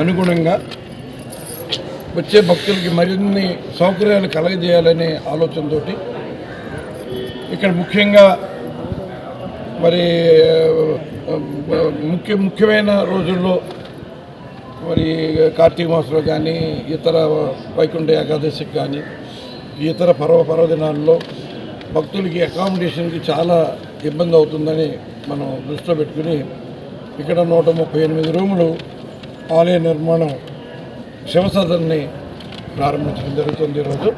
అనుగుణంగా వచ్చే భక్తులకి మరిన్ని సౌకర్యాలు కలగజేయాలనే ఆలోచనతో ఇక్కడ ముఖ్యంగా మరి ముఖ్యమైన రోజుల్లో మరి కార్తీక మాసంలో కానీ ఇతర వైకుంఠ ఏకాదశికి కానీ ఇతర పర్వదినాల్లో భక్తులకి అకామిడేషన్కి చాలా ఇబ్బంది అవుతుందని మనం దృష్టిలో పెట్టుకుని ఇక్కడ 138 రూములు ఆలయ నిర్మాణం శివసదన్ని ప్రారంభించడం జరుగుతుంది. ఈరోజు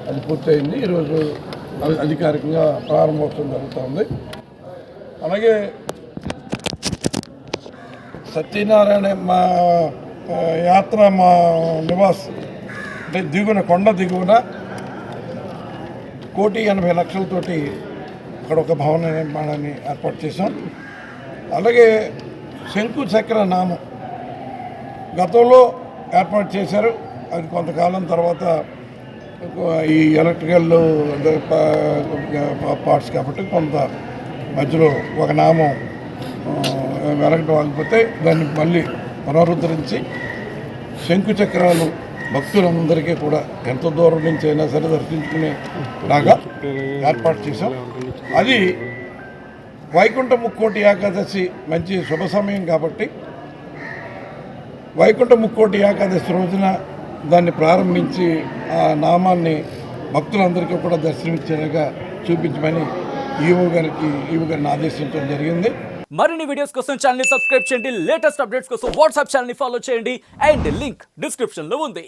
అది పూర్తయింది. ఈరోజు అధికారికంగా ప్రారంభోత్సవం జరుగుతుంది. అలాగే సత్యనారాయణ మా యాత్ర మా నివాస్ అంటే దిగువన కొండ దిగువన 1,80,00,000తోటి అక్కడ ఒక భవన నిర్మాణాన్ని ఏర్పాటు చేశాం. అలాగే శంకు చక్ర నామం గతంలో ఏర్పాటు చేశారు. అది కొంతకాలం తర్వాత ఈ ఎలక్ట్రికల్ పార్ట్స్ కాబట్టి కొంత మధ్యలో ఒక నామం వెలగటం ఆగిపోతే దాన్ని మళ్ళీ పునరుద్ధరించి శంకు చక్రాలు భక్తులందరికీ కూడా ఎంత దూరం నుంచి అయినా సరే దర్శించుకునేలాగా ఏర్పాటు చేశాం. అది వైకుంఠ ముక్కోటి ఏకాదశి మంచి శుభ సమయం కాబట్టి వైకుంఠ ముక్కోటి ఏకాదశి రోజున దాన్ని ప్రారంభించి ఆ నామాన్ని భక్తులందరికీ కూడా దర్శనమిచ్చేలాగా చూపించమని ఈవో గారిని ఆదేశించడం జరిగింది. మరిన్ని వీడియోస్ కోసం ఛానల్ ని సబ్స్క్రైబ్ చేయండి. లేటెస్ట్ అప్డేట్స్ కోసం వాట్సాప్ ఛానల్ ని ఫాలో చేయండి. అండ్ లింక్ డిస్క్రిప్షన్ లో ఉంది.